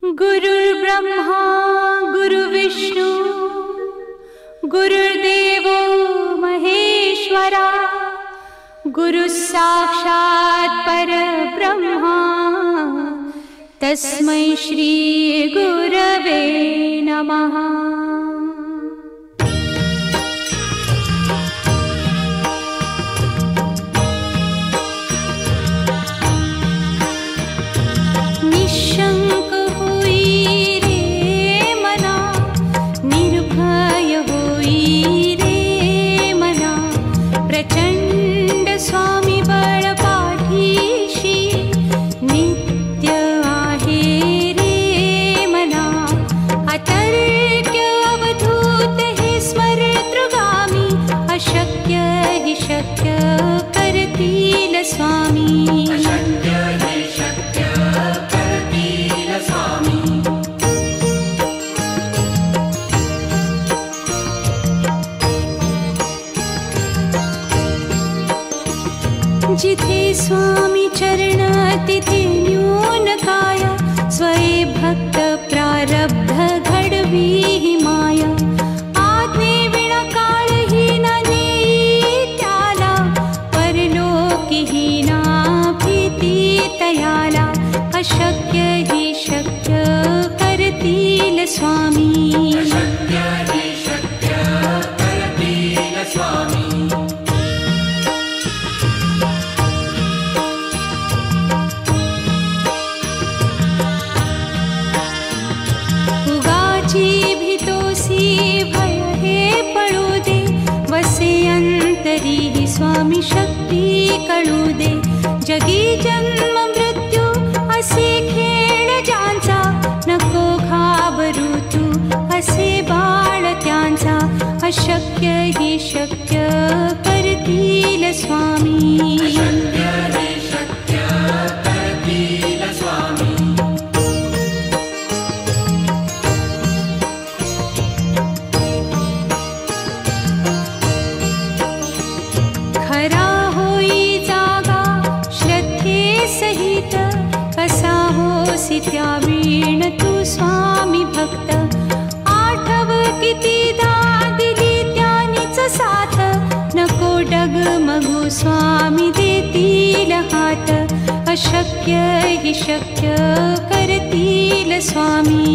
गुरुर्ब्रह्मा गुरुविष्णु गुरुर्देवो महेश्वरा गुरुः साक्षात् परब्रह्मा तस्मै श्री गुरवे नमः। निशंक हुई रे मना, निर्भय हुई रे मना, प्रचंड स्वामी बळ पाठीशी नित्य आहे रे मना। अतर्क्य अवधूत हे स्मरतृगामी, अशक्य हि शक्य करतील स्वामी। जिथे स्वामी चरण तिथे न्यून काया, स्वये भक्त प्रारब्ध घडवी ही माया। आज्ञे विना काळही ना नेई त्याला, परलोकी ही ना भीती तयाला। अशक्य ही शक्य करतील स्वामी। स्वामी शक्ती कळू दे, जगी जन्म मृत्यू असे खेळ ज्यांचा। नको घाबरू तू असे बाळ त्यांचा, अशक्य ही शक्य करतील स्वामी। त्यावीण तू स्वामी भक्त, आठव कितीदा दिली त्यानीच साथ। नको डगमगू स्वामी देतील हात, अशक्य हि शक्य करतील स्वामी।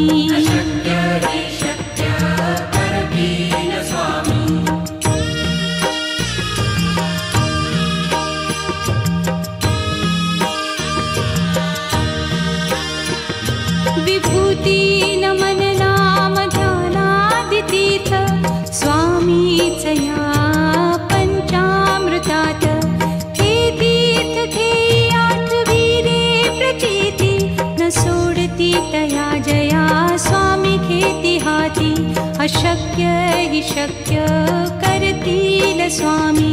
विभूती नमन नाम ध्यानादितीर्थ, स्वामीच या पंचामृतात। हे तीर्थ घेई आठवी रे प्रचिती, न सोडती तया जया स्वामी घेती हाती। अशक्य हि शक्य करतील स्वामी।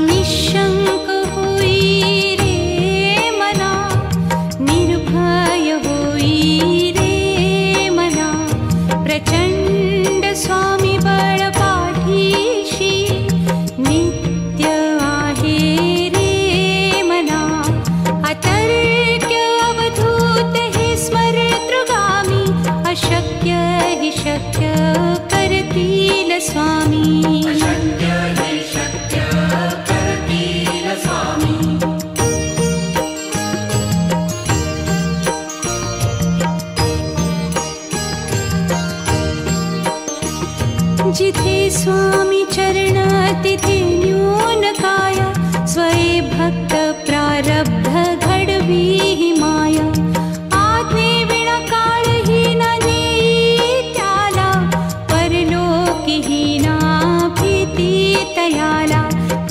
निशंक हुई रे मना, निर्भय हुई रे मना, प्रचंड स्वामी बळ पाठीशी नित्य आहे रे मना। अतर्क्य अवधूत हे स्मरतृगामी, अशक्य हि शक्य करतील स्वामी। जिथे स्वामी चरण तिथे न्यून काया, स्वये भक्त प्रारब्ध घडवी ही माया। आज्ञे विना काळही ना नेई त्याला, परलोकी ही ना भीती तयाला।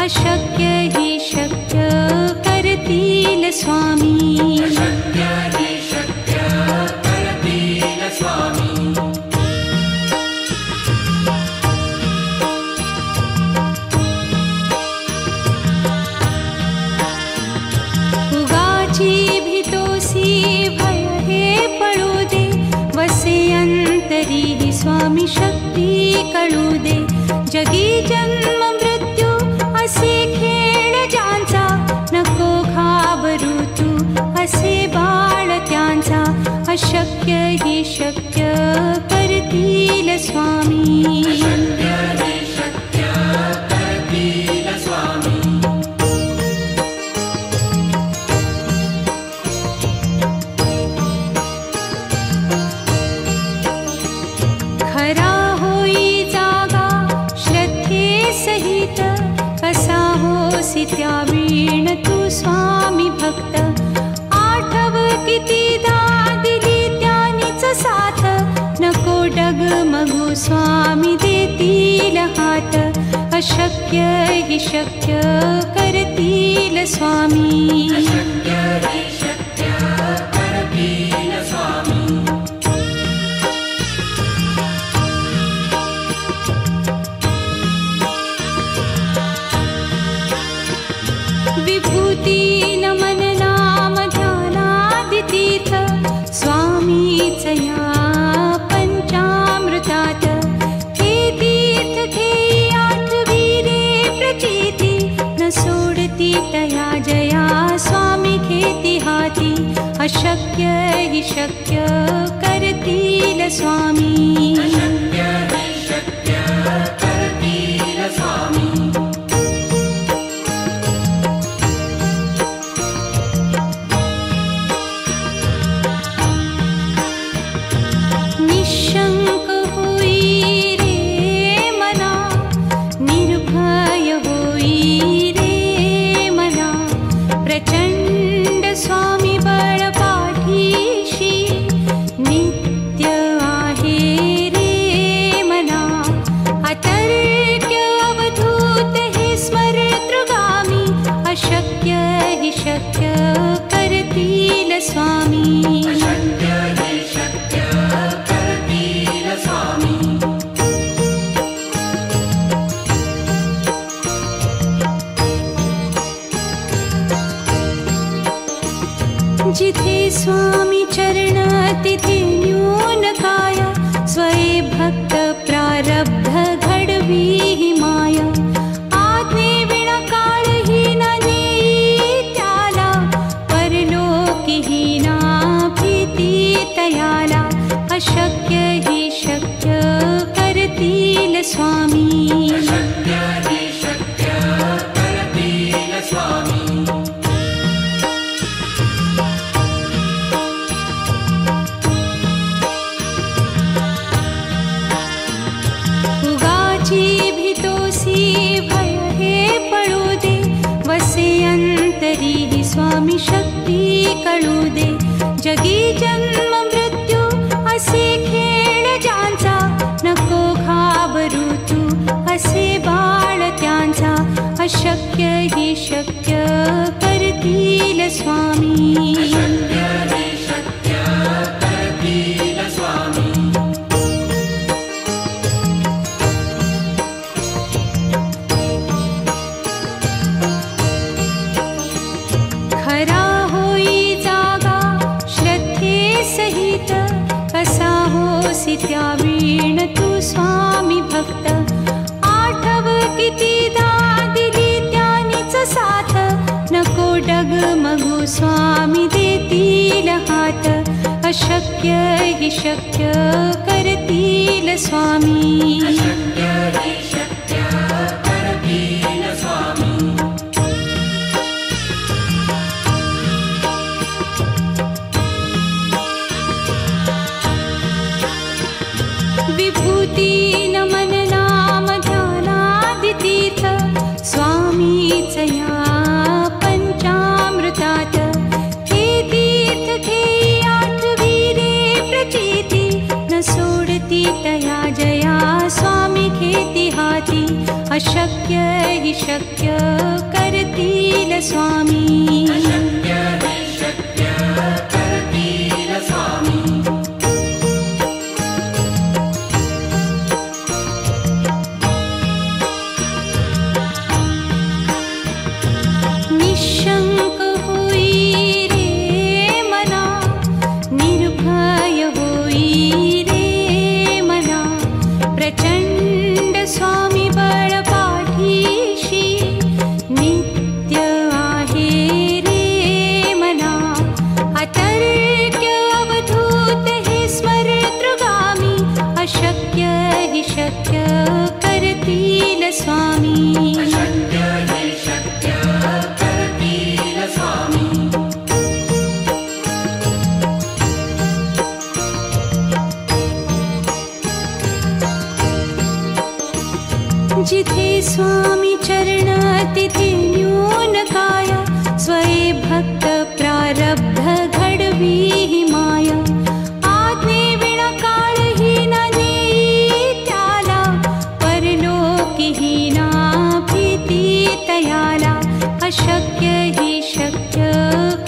अशक्य ही शक्य करतील स्वामी। भीतोसी भय हे पळू दे, वसे अंत स्वामी शक्ती कळू दे. जगी जन्म मृत्यू असे खेळ ज्यांचा, नको घाबरू तू असे बाळ त्यांचा. अशक्य ही शक्य करतील स्वामी. खरा होई जागा श्रद्धे सहित, कसा होसी त्या वीण तू स्वामी भक्त. आठव कितीदा दिली त्यानीच साथ, नको डगमगू स्वामी देतील हात. अशक्य ही शक्य करतील स्वामी. विभूती नमन नाम ध्यानादितीर्थ, स्वामीच या पंचामृतात. हे तीर्थ घेई आठवी रे प्रचिती, न सोडती तया जया स्वामी घेती हाती. अशक्य ही शक्य करतील स्वामी. निशंक होई रे मना, निर्भय होई रे मना. प्रचंड स्वामी बळ पाठीशी, नित्य आहे रे मना. अतर्क्य अवधूत हे स्मरतृगामी, अशक्य हि शक्य करतील स्वामी. जिथे स्वामी चरण तिथे न्यून काया, स्वये भक्त प्रारब्ध घडवी ही माया. आज्ञे विना काळही न नेई त्याला, परलोकी ही ना भीती तयाला. अशक्य ही शक्य करतील स्वामी. भीतोसी भय हे पळू दे, वसे अंतरी ही स्वामी शक्ती कळू दे. जगी जन्म मृत्यू असे खेळ ज्यांचा, नको घाबरू तू असे बाळ त्यांचा. अशक्य ही शक्य करतील स्वामी. खरा होई जागा श्रद्धे सहित, कसा होसी त्या वीण तू स्वामी भक्त. आठव कितीदा दिली त्यानीच साथ, नको डगमगू स्वामी देतील हात. अशक्य हि शक्य करतील स्वामी. विभूती नमन नाम ध्यानादितीर्थ, स्वामीच या पंचामृतात. हे तीर्थ घेई आठवी रे प्रचिती, न सोडती तया जया स्वामी घेती हाती. अशक्य हि शक्य करतील स्वामी. निशंक होई रे मना, निर्भय होई रे मना. अशक्य हि शक्य करतील स्वामी. अशक्य हि शक्य करतील स्वामी. जिथे स्वामी चरण तिथे न्यून काया. स्वये भक्त प्रारब्ध घडवी ही माया. आज्ञे विना काळहीन नेई त्याला. परलोकीहीना भीती तयाला. अशक्य हि शक्य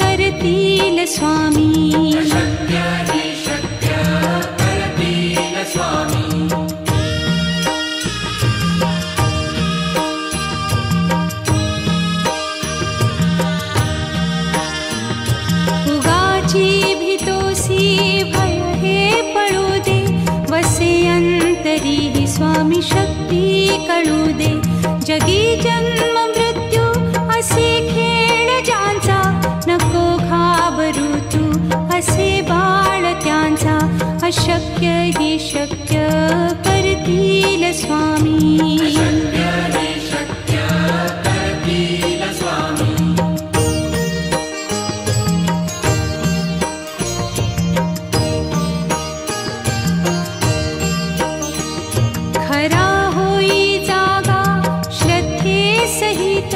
करतील स्वामी. अशक्य हि शक्य करतील स्वामी. भय हे पळू दे. वसे अंतरी ही स्वामी शक्ती कळू दे. जगी जन्म मृत्यू असे खेळ ज्यांचा. नको घाबरू तू असे बाळ त्यांचा. अशक्य हि शक्य करतील स्वामी. अशक्य हि शक्य करतील स्वामी. खरा होई जागा श्रद्धे सहित.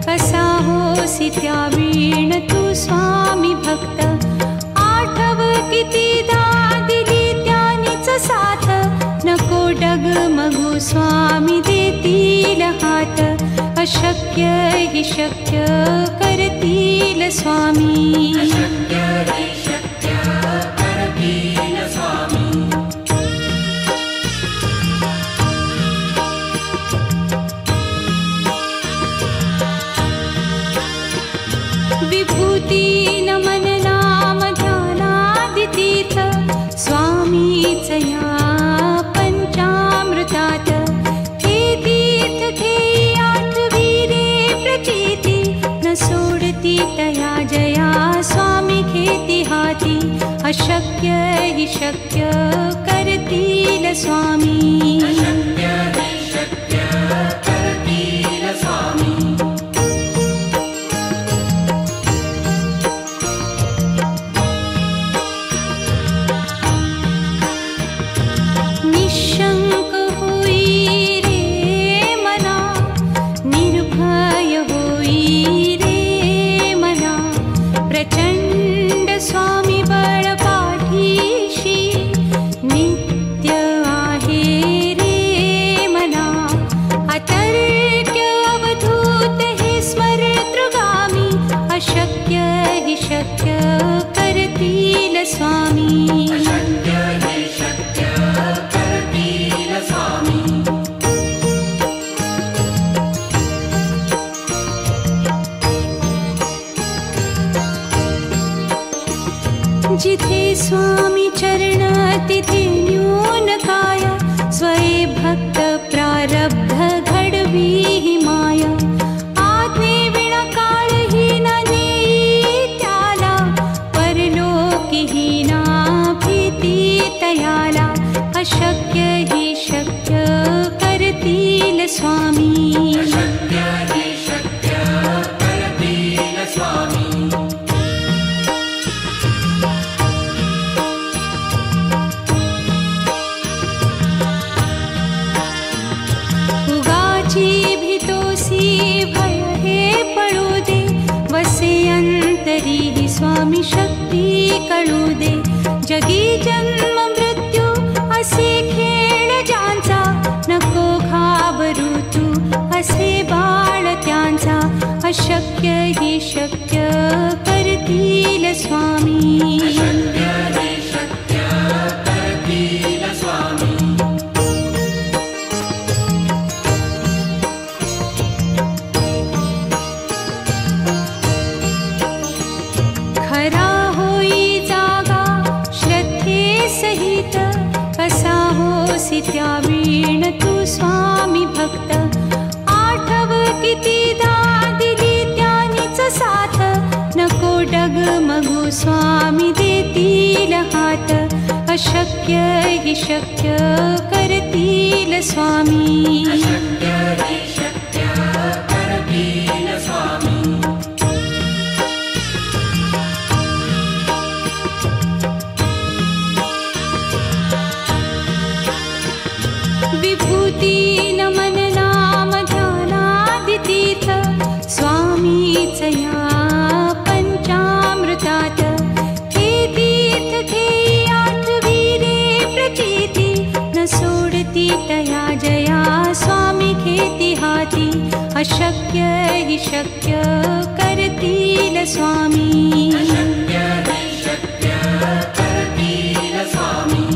कसा होसी त्या वीण तू स्वामी भक्त. आठव कितीदा दिली त्यानीच साथ. नको डगमगू स्वामी देतील हात. अशक्य हि शक्य करतील स्वामी. अशक्य हि शक्य करतील स्वामी. विभूती नमन नाम ध्यानादितीर्थ. स्वामीच या पंचामृतात. हे तीर्थ घेई आठवी रे प्रचिती. न सोडती तया जया स्वामी घेती हाती. अशक्य हि शक्य करतील स्वामी. अशक्य हि शक्य करतील स्वामी. निशंक होई रे मना. निर्भय होई रे मना. प्रचंड स्वामी बळ पाठीशी. नित्य आहे रे मना. अतर्क्य अवधूत हे स्मरतृगामी. अशक्य हि शक्य करतील स्वामी. अशक्य हि शक्य करतील स्वामी. जिथे स्वामी चरण तिथे न्यून काया. स्वये भक्त प्रारब्ध घडवी ही माया. आज्ञे विना काळहीन नेई त्याला. परलोकीहीना भीती तयाला. अशक्य हि शक्य करतील स्वामी. अशक्य हि शक्य करतील स्वामी. उगाची भीतोसी भय हे पळू दे. वसे अंतरी ही स्वामी शक्ती कळू दे. जगी जन्म मृत्यू असे खेळ ज्यांचा. नको घाबरू तू असे बाळ त्यांचा. अशक्य हि शक्य करतील स्वामी. अशक्य हि शक्य करतील स्वामी. खरा होई जागा श्रद्धे सहित. कसा होसी त्या वीण तू स्वामी भक्त. आठव कितीदा दिली त्यानीच साथ. नको डगमगू स्वामी देतील हात. अशक्य हि शक्य करतील स्वामी. अशक्य हि शक्य करतील स्वामी. विभूती नमन नाम ध्यानादितीर्थ स्वामीच या पंचामृतात. हे तीर्थ घेई आठवीरे प्रचिती न सोडती तया जया स्वामी घेती हाती. अशक्य हि शक्य करतील स्वामी. अशक्य हि शक्य करतील स्वामी.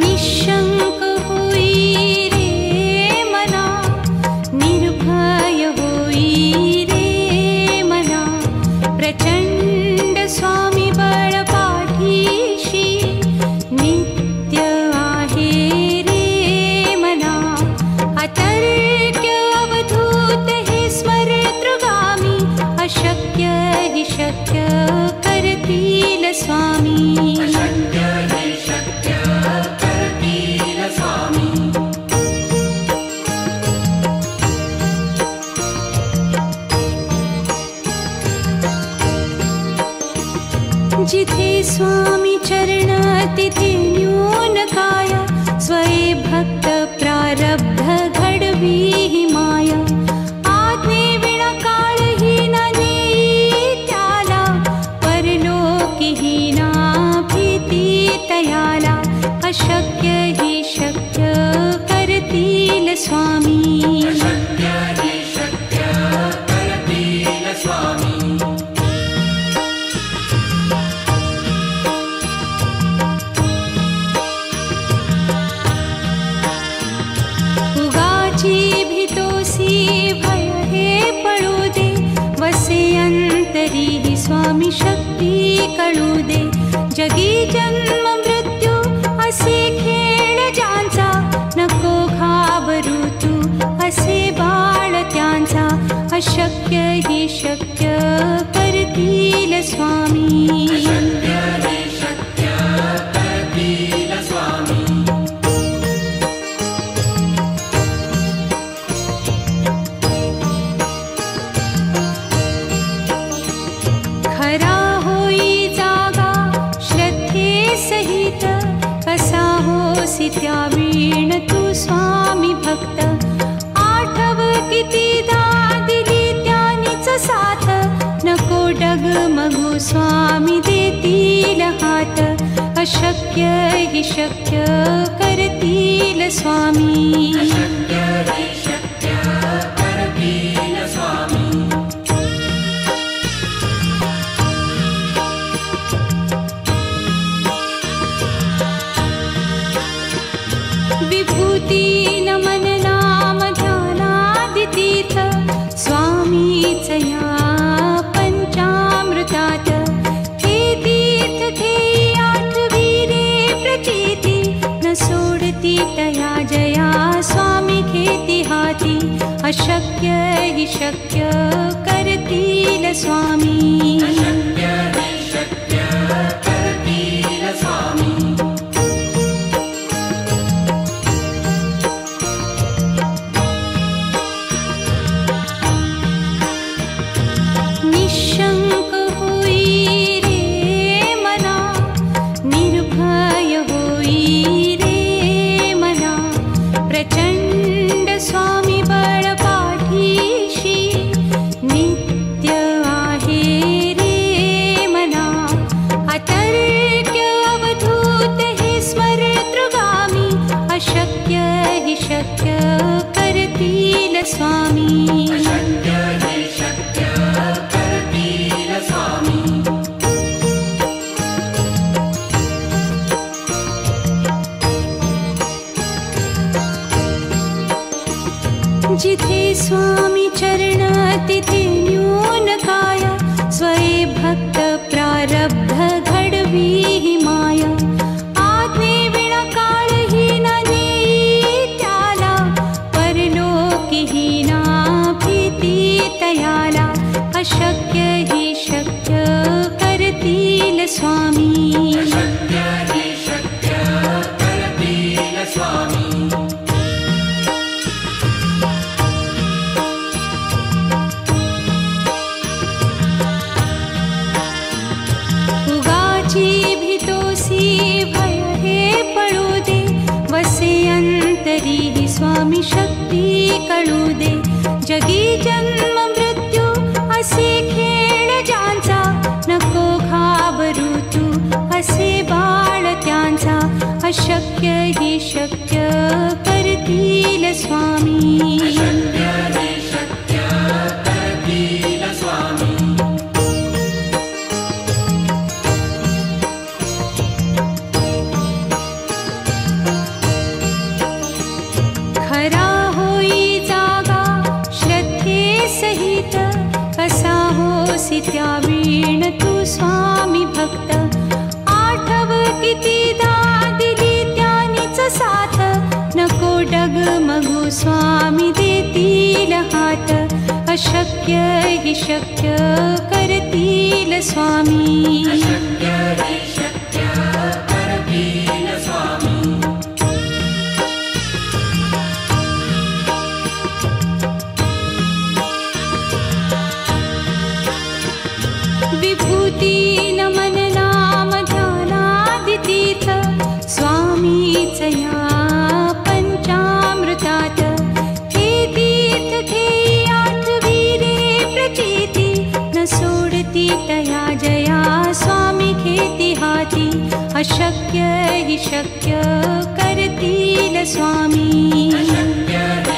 निशंक होई रे मना, निर्भय होई रे मना. प्रचंड स्वामी बळ पाठीशी नित्य आहे रे मना. अतर्क्य अवधूत हे स्मरतृगामी. अशक्य हि शक्य करतील स्वामी. अशक्य हि शक्य करतील स्वामी. जिथे स्वामी चरण तिथे न्यून काय. स्वये भक्त प्रारब्ध घडवी हि माया. आज्ञे विना काळही न नेई त्याला. परलोकी हि ना भीती तयाला. अशक्य हि शक्य करतील स्वामी. अशक्य हि शक्य करतील स्वामी. उगाची भीतोसी भय हे पळू दे. वसे अंतरी हि स्वामी शक्ती कळू दे. जगी जन्म मृत्यू असे खेळ ज्यांचा. नको घाबरू तू असे बाळ त्यांचा. अशक्य हि शक्य करतील स्वामी. अशक्य हि शक्य करतील स्वामी. खरा होई जागा श्रद्धे सहित. कसा होसी त्या वीण तू स्वामी भक्त. आठव कितीदा दिली त्यानीच साथ. नको डगमगू स्वामी देतील हात. अशक्य हि शक्य करतील स्वामी. अशक्य हि शक्य करतील स्वामी. विभूती नमन नाम ध्यानादितीर्थ स्वामीच या पंचामृतात. हे तीर्थ घेई आठवीरे प्रचिती न सोडती तया जया स्वामी घेती हाती. अशक्य हि शक्य करतील स्वामी. अशक्य हि शक्य करतील स्वामी. निशंक होई रे मना, निर्भय होई रे मना. प्रचंड स्वामी बळ पाठीशी नित्य आहे रे मना. अतर्क्य अवधूत हे स्मरतृगामी. अशक्य हि शक्य करतील स्वामी. अशक्य हि शक्य करतील स्वामी. जिथे स्वामी चरण तिथे न्यून काय. स्वये भक्त प्रारब्ध घडवी हि माया. आज्ञे विना काळही न नेई त्याला. परलोकी हि ना अशक्य हि शक्य करतील स्वामी अशक्य हि शक्य करतील स्वामी उगाची भीतोसी भय हे पळू दे वसे अंतरी ही स्वामी शक्ती कळू दे जगी जन्म मृत्यू असे खेळ ज्यांचा नको घाबरू तू असे बाळ त्यांचा अशक्य हि शक्य करतील स्वामी अशक्य हि शक्य करतील स्वामी खरा होई जागा श्रद्धे सहित कसा होसी त्या वीण तू स्वामी भक्त आठव कितीदा दिली त्यानीच साथ नको डगमगू स्वामी देतील हात अशक्य हि शक्य करतील स्वामी अशक्य हि शक्य करतील स्वामी विभूती नमन नाम ध्यानादितीर्थ स्वामीच या पंचामृतात हे तीर्थ घेई आठवीरे प्रचिती न सोडती तया जया स्वामी घेती हाती अशक्य हि शक्य करतील स्वामी अशक्य